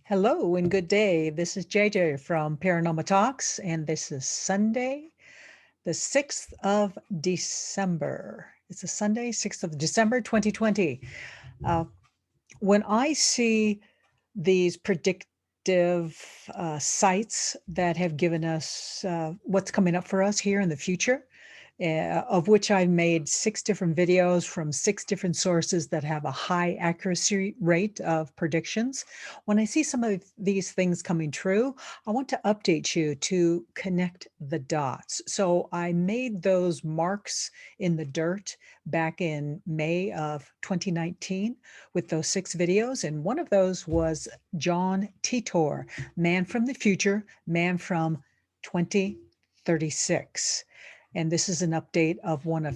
Hello and good day. This is JJ from Paranormal Talks, and this is Sunday, the 6th of December. It's a Sunday, 6th of December, 2020. Uh, when I see these predictive sites that have given us what's coming up for us here in the future, of which I've made 6 different videos from 6 different sources that have a high accuracy rate of predictions. When I see some of these things coming true, I want to update you to connect the dots. So I made those marks in the dirt back in May of 2019 with those 6 videos. And one of those was John Titor, Man from the Future, Man from 2036. And this is an update of uh, one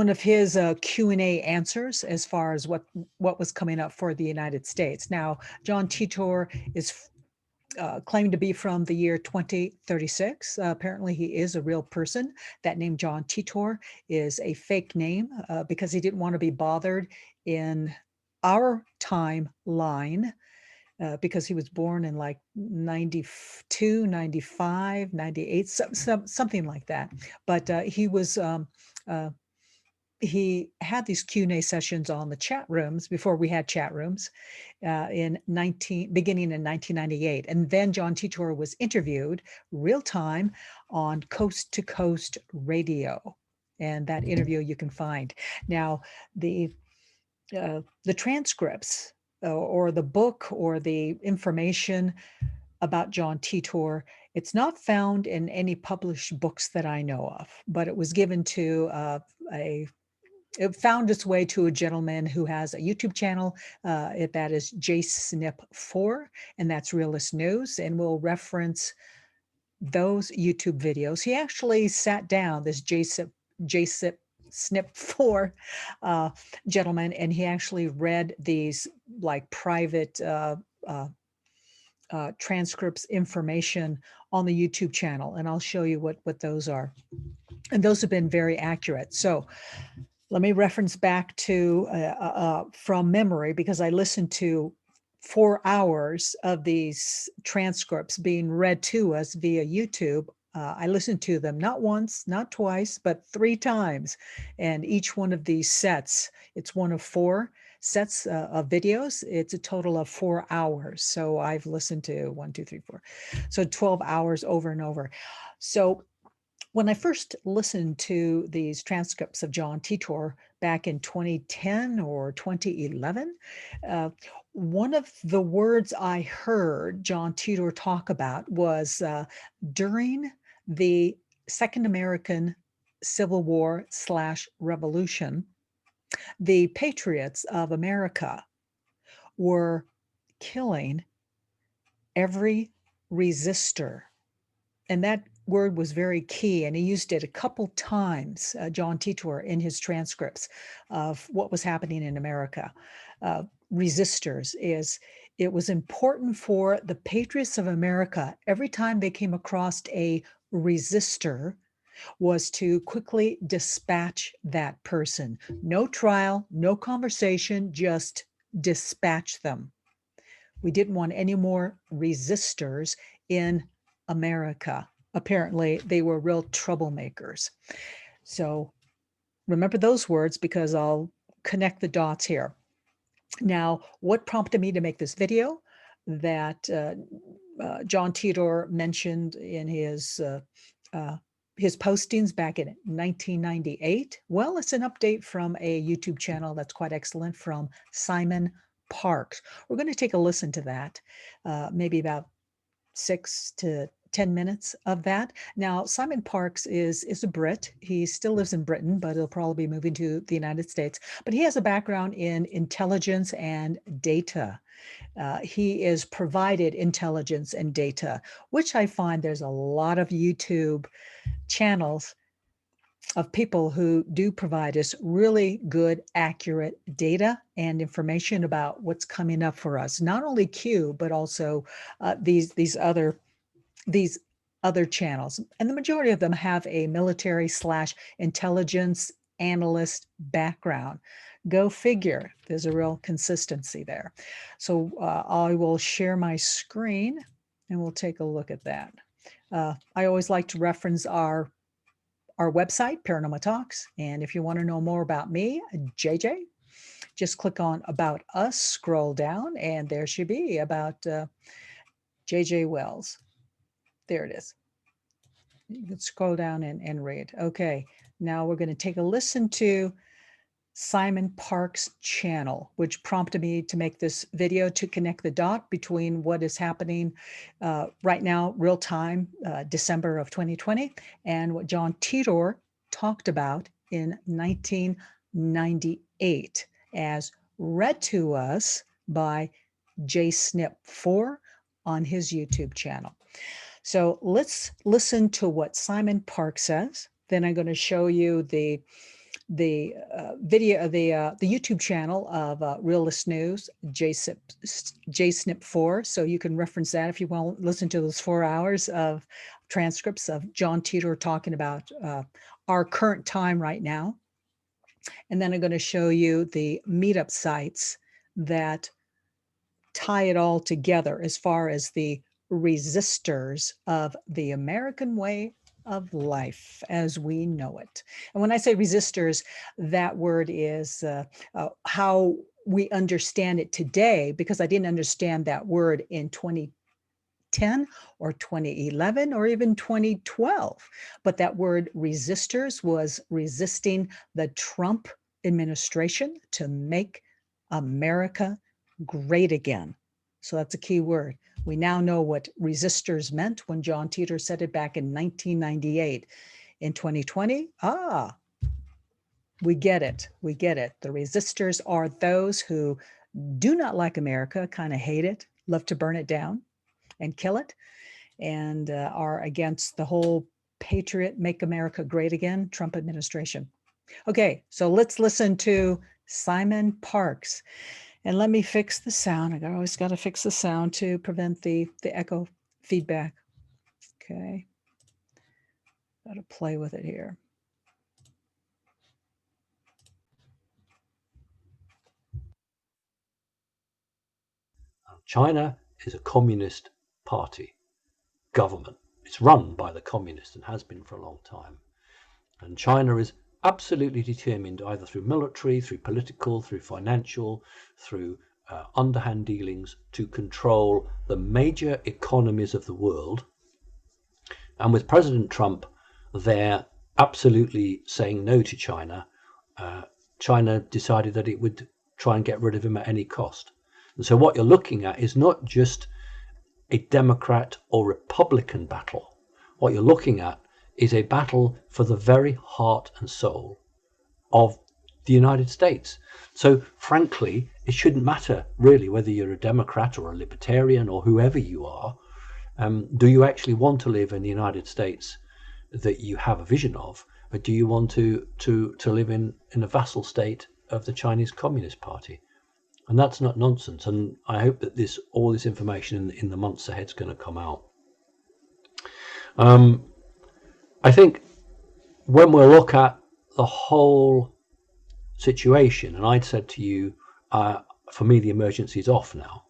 of his Q&A answers as far as what was coming up for the United States. Now, John Titor is claimed to be from the year 2036. Apparently, he is a real person. That name, John Titor, is a fake name because he didn't want to be bothered in our timeline because he was born in like 92, 95, 98, something like that. But uh, he had these Q&A sessions on the chat rooms before we had chat rooms beginning in 1998. And then John Titor was interviewed real time on Coast to Coast Radio. And that interview you can find. Now, the transcripts or the book or the information about John Titor, it's not found in any published books that I know of, but it was given to it found its way to a gentleman who has a YouTube channel. That is JSnip4, and that's Realist News, and we'll reference those YouTube videos. He actually sat down, this Snip4 gentleman, and he actually read these like private transcripts information on the YouTube channel, and I'll show you what those are. And those have been very accurate. So let me reference back to from memory, because I listened to 4 hours of these transcripts being read to us via YouTube. I listened to them not once, not twice, but 3 times. And each one of these sets, it's one of 4 sets of videos. It's a total of 4 hours. So I've listened to 1, 2, 3, 4. So 12 hours over and over. So when I first listened to these transcripts of John Titor back in 2010 or 2011, one of the words I heard John Titor talk about was during the Second American Civil War / Revolution, the patriots of America were killing every resistor. And that word was very key, and he used it a couple times, John Titor, in his transcripts of what was happening in America. Resistors is, it was important for the patriots of America, every time they came across a resistor, was to quickly dispatch that person. No trial, no conversation, just dispatch them. We didn't want any more resistors in America. Apparently, they were real troublemakers. So remember those words, because I'll connect the dots here. Now, what prompted me to make this video that John Titor mentioned in his postings back in 1998? Well, it's an update from a YouTube channel that's quite excellent from Simon Parks. We're going to take a listen to that, maybe about 6 to 10 minutes of that. Now, Simon Parks is a Brit. He still lives in Britain, but he'll probably be moving to the United States. But he has a background in intelligence and data. He is provided intelligence and data, which I find there's a lot of YouTube channels of people who do provide us really good, accurate data and information about what's coming up for us. Not only Q, but also these other channels. And the majority of them have a military / intelligence analyst background. Go figure. There's a real consistency there. So I will share my screen and we'll take a look at that. I always like to reference our website, Paranormal Talks. And if you want to know more about me, JJ, just click on About Us, scroll down, and there should be about JJ Wells. There it is. You can scroll down and read. Okay, now we're going to take a listen to Simon Park's channel, which prompted me to make this video to connect the dot between what is happening right now, real time, December of 2020, and what John Titor talked about in 1998, as read to us by JSnip4 on his YouTube channel. So let's listen to what Simon Park says. Then I'm going to show you the video, the YouTube channel of Realist News, JSnip4. So you can reference that if you want to listen to those 4 hours of transcripts of John Titor talking about our current time right now. And then I'm going to show you the meetup sites that tie it all together as far as the resistors of the American way of life as we know it. And when I say resistors, that word is how we understand it today, because I didn't understand that word in 2010 or 2011 or even 2012. But that word resistors was resisting the Trump administration to make America great again. So that's a key word. We now know what resistors meant when John Titor said it back in 1998. In 2020, we get it. We get it. The resistors are those who do not like America, kind of hate it, love to burn it down and kill it, and are against the whole patriot, make America great again, Trump administration. Okay, so let's listen to Simon Parks. And let me fix the sound. I always got to fix the sound to prevent the echo feedback. Okay. Got to play with it here. China is a communist party government. It's run by the communists and has been for a long time. And China is absolutely determined, either through military, through political, through financial, through underhand dealings, to control the major economies of the world. And with President Trump there absolutely saying no to China, China decided that it would try and get rid of him at any cost. And so what you're looking at is not just a Democrat or Republican battle. What you're looking at is a battle for the very heart and soul of the United States. So frankly, it shouldn't matter really whether you're a Democrat or a Libertarian or whoever you are. Do you actually want to live in the United States that you have a vision of, or do you want to live in a vassal state of the Chinese Communist Party? And that's not nonsense. And I hope that all this information in the months ahead is going to come out. I think when we look at the whole situation, and I'd said to you, for me, the emergency is off now.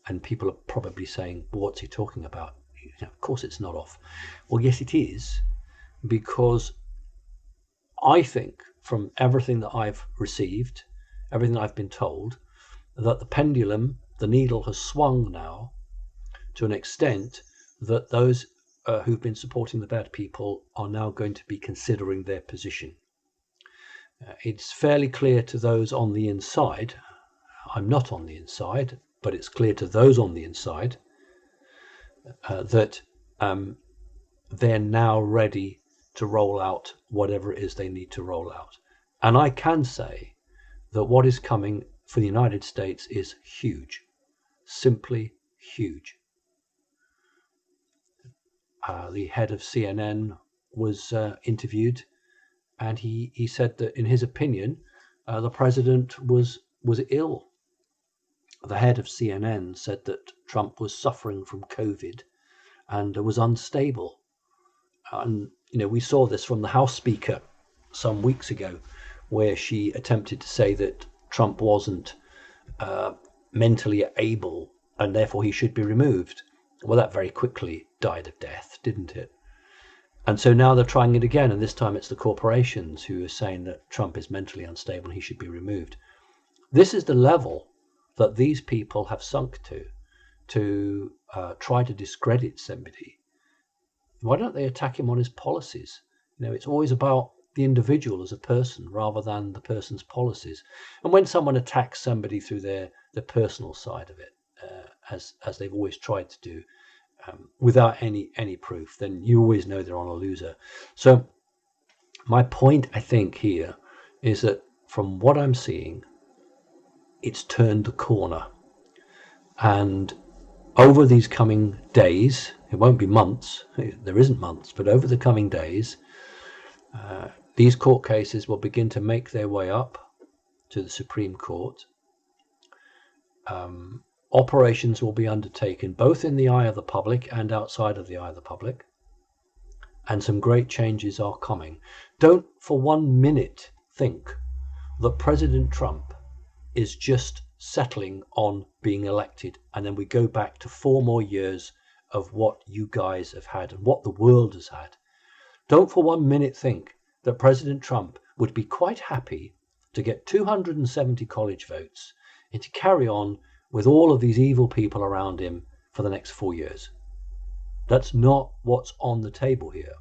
And people are probably saying, well, what's he talking about? Of course it's not off. Well, yes, it is, because I think from everything that I've received, everything I've been told, that the pendulum, the needle has swung now to an extent that those who've been supporting the bad people are now going to be considering their position. It's fairly clear to those on the inside. I'm not on the inside, but it's clear to those on the inside that they're now ready to roll out whatever it is they need to roll out. And I can say that what is coming for the United States is huge, simply huge. The head of CNN was interviewed, and he said that in his opinion, the president was ill. The head of CNN said that Trump was suffering from COVID and was unstable. And we saw this from the House Speaker some weeks ago, where she attempted to say that Trump wasn't mentally able and therefore he should be removed. Well, that very quickly died of death, didn't it? And so now they're trying it again, and this time it's the corporations who are saying that Trump is mentally unstable and he should be removed. This is the level that these people have sunk to try to discredit somebody. Why don't they attack him on his policies? It's always about the individual as a person rather than the person's policies. And when someone attacks somebody through the personal side of it, as they've always tried to do, without any proof, then you always know they're on a loser. So my point, I think, here is that from what I'm seeing, it's turned the corner. And over these coming days, it won't be months, there isn't months, but over the coming days, these court cases will begin to make their way up to the Supreme Court. Operations will be undertaken both in the eye of the public and outside of the eye of the public. And some great changes are coming. Don't for 1 minute think that President Trump is just settling on being elected and then we go back to 4 more years of what you guys have had and what the world has had. Don't for 1 minute think that President Trump would be quite happy to get 270 college votes and to carry on with all of these evil people around him for the next 4 years. That's not what's on the table here.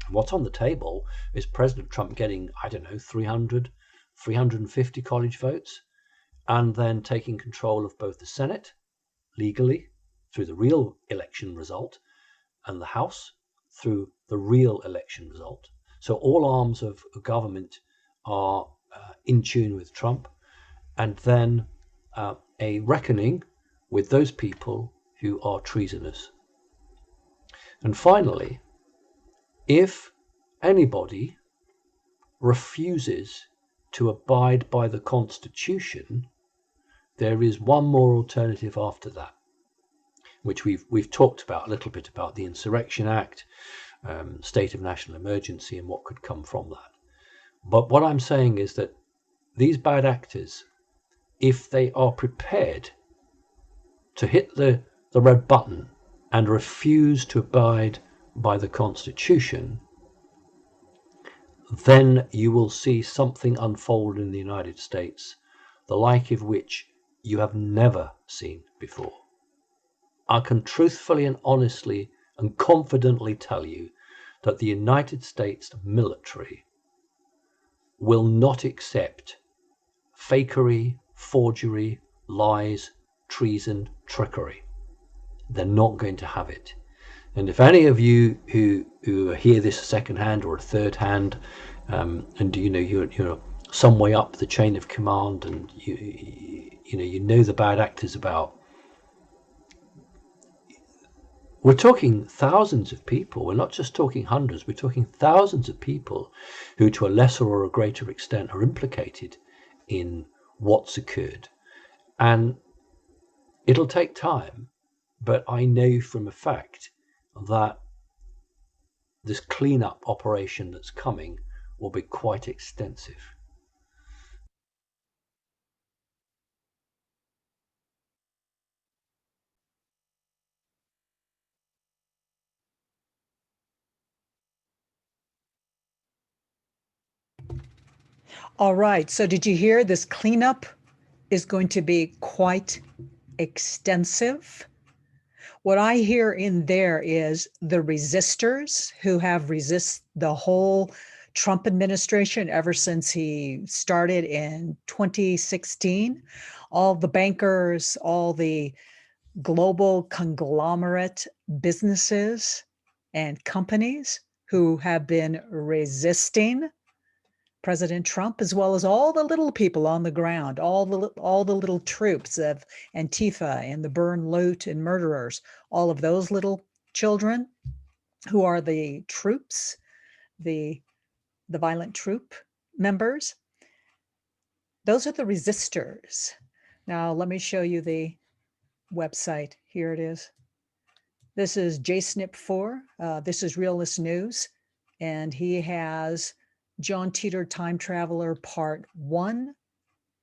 What's on the table is President Trump getting, 300, 350 college votes, and then taking control of both the Senate legally through the real election result and the House through the real election result. So all arms of government are in tune with Trump, and then a reckoning with those people who are treasonous. And finally, if anybody refuses to abide by the Constitution, there is one more alternative after that, which we've talked about a little bit, about the Insurrection Act, state of national emergency, and what could come from that. But what I'm saying is that these bad actors, if they are prepared to hit the red button and refuse to abide by the Constitution, then you will see something unfold in the United States, the like of which you have never seen before. I can truthfully and honestly and confidently tell you that the United States military will not accept fakery, forgery, lies, treason, trickery. They're not going to have it. And if any of you who hear this second hand or a third hand, and you're some way up the chain of command, and you know the bad actors about, we're talking thousands of people. We're not just talking hundreds. We're talking thousands of people who, to a lesser or a greater extent, are implicated in what's occurred. And it'll take time, but I know from a fact that this cleanup operation that's coming will be quite extensive. All right. So did you hear this cleanup is going to be quite extensive? What I hear in there is the resistors who have resist the whole Trump administration ever since he started in 2016. All the bankers, all the global conglomerate businesses and companies who have been resisting President Trump, as well as all the little people on the ground, all the little troops of Antifa and the burn, loot, and murderers, all of those little children who are the troops, the violent troop members. Those are the resistors. Now let me show you the website. Here it is. This is JSNIP4. This is Realist News, and he has John Titor, Time Traveler, Part 1,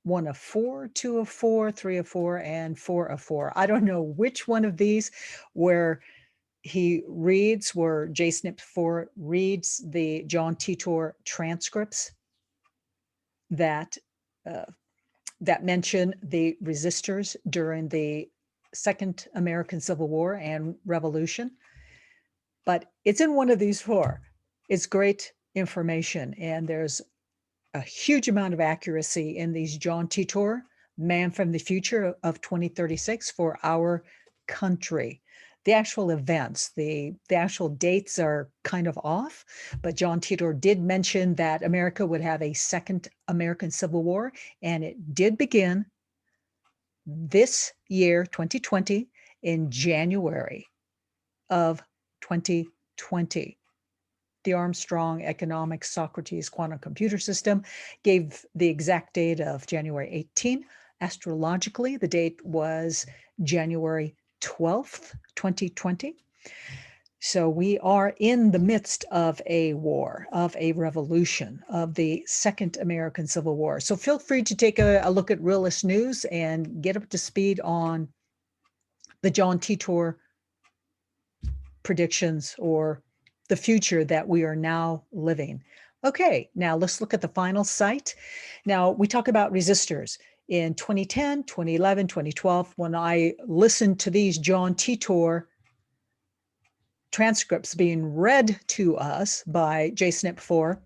1 of 4, 2 of 4, 3 of 4, and 4 of 4. I don't know which one of these where he reads, where JSNIP 4 reads the John Titor transcripts that uh, that mention the resistors during the Second American Civil War and Revolution. But it's in one of these 4. It's great information, and there's a huge amount of accuracy in these John Titor, Man from the Future of 2036 for our country. The actual events, the actual dates are kind of off, but John Titor did mention that America would have a second American Civil War, and it did begin this year, 2020, in January of 2020. The Armstrong Economics Socrates Quantum Computer System gave the exact date of January 18. Astrologically, the date was January 12th, 2020. So we are in the midst of a war, of a revolution, of the Second American Civil War. So feel free to take a look at Realist News and get up to speed on the John Titor predictions or the future that we are now living. Okay, now let's look at the final site. Now we talk about resistors. In 2010, 2011, 2012, when I listened to these John Titor transcripts being read to us by JSNIP 4,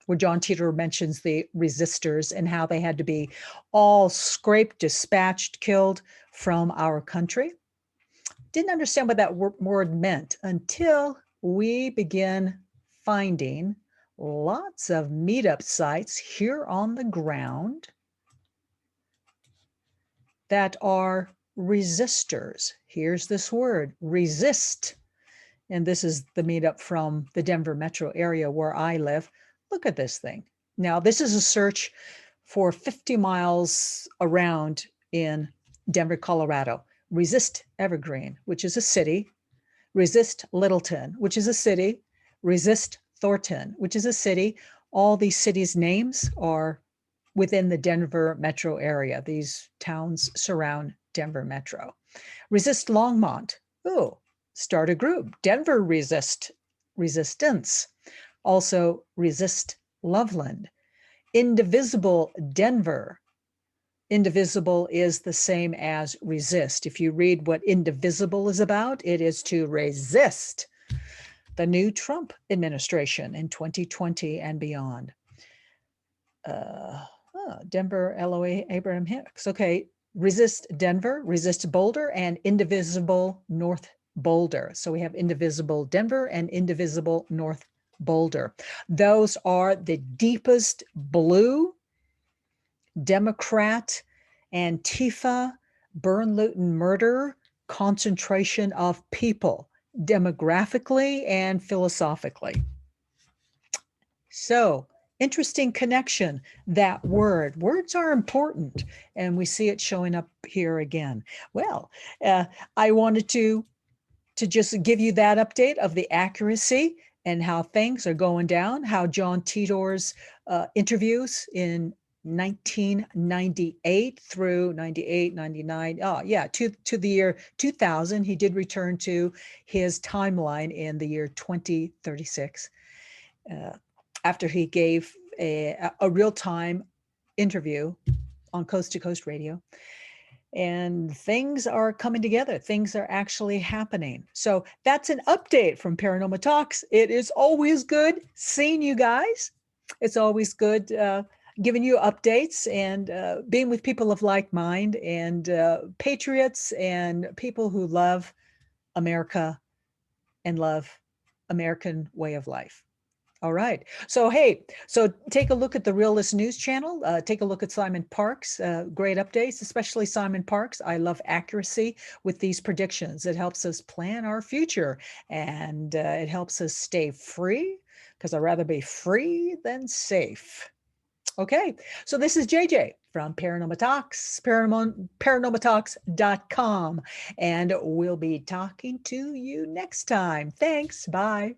where John Titor mentions the resistors and how they had to be all scraped, dispatched, killed from our country. Didn't understand what that word meant until we begin finding lots of meetup sites here on the ground that are resistors. Here's this word, resist. And this is the meetup from the Denver metro area where I live. Look at this thing. Now, this is a search for 50 miles around in Denver, Colorado. Resist Evergreen, which is a city. Resist Littleton, which is a city. Resist Thornton, which is a city. All these cities' names are within the Denver metro area. These towns surround Denver metro. Resist Longmont. Oh, start a group. Denver Resistance. Also Resist Loveland. Indivisible Denver. Indivisible is the same as resist. If you read what indivisible is about, it is to resist the new Trump administration in 2020 and beyond. Denver, LOA, Abraham Hicks. Okay, resist Denver, resist Boulder, and indivisible North Boulder. So we have indivisible Denver and indivisible North Boulder. Those are the deepest blue Democrat, Antifa, burn, loot, and murder concentration of people, demographically and philosophically. So, interesting connection, that word. Words are important, and we see it showing up here again. Well, I wanted to just give you that update of the accuracy and how things are going down, how John Titor's interviews in 1998 through 98, 99, to the year 2000, he did return to his timeline in the year 2036 after he gave a real-time interview on Coast to Coast Radio. And things are coming together. Things are actually happening. So that's an update from Paranormal Talks. It is always good seeing you guys. It's always good giving you updates and being with people of like mind and patriots and people who love America and love American way of life. All right. So, hey, so take a look at the Realist News channel. Take a look at Simon Parks. Great updates, especially Simon Parks. I love accuracy with these predictions. It helps us plan our future and it helps us stay free because I'd rather be free than safe. Okay. So this is JJ from Paranormal Talks, paranormaltalks.com. And we'll be talking to you next time. Thanks. Bye.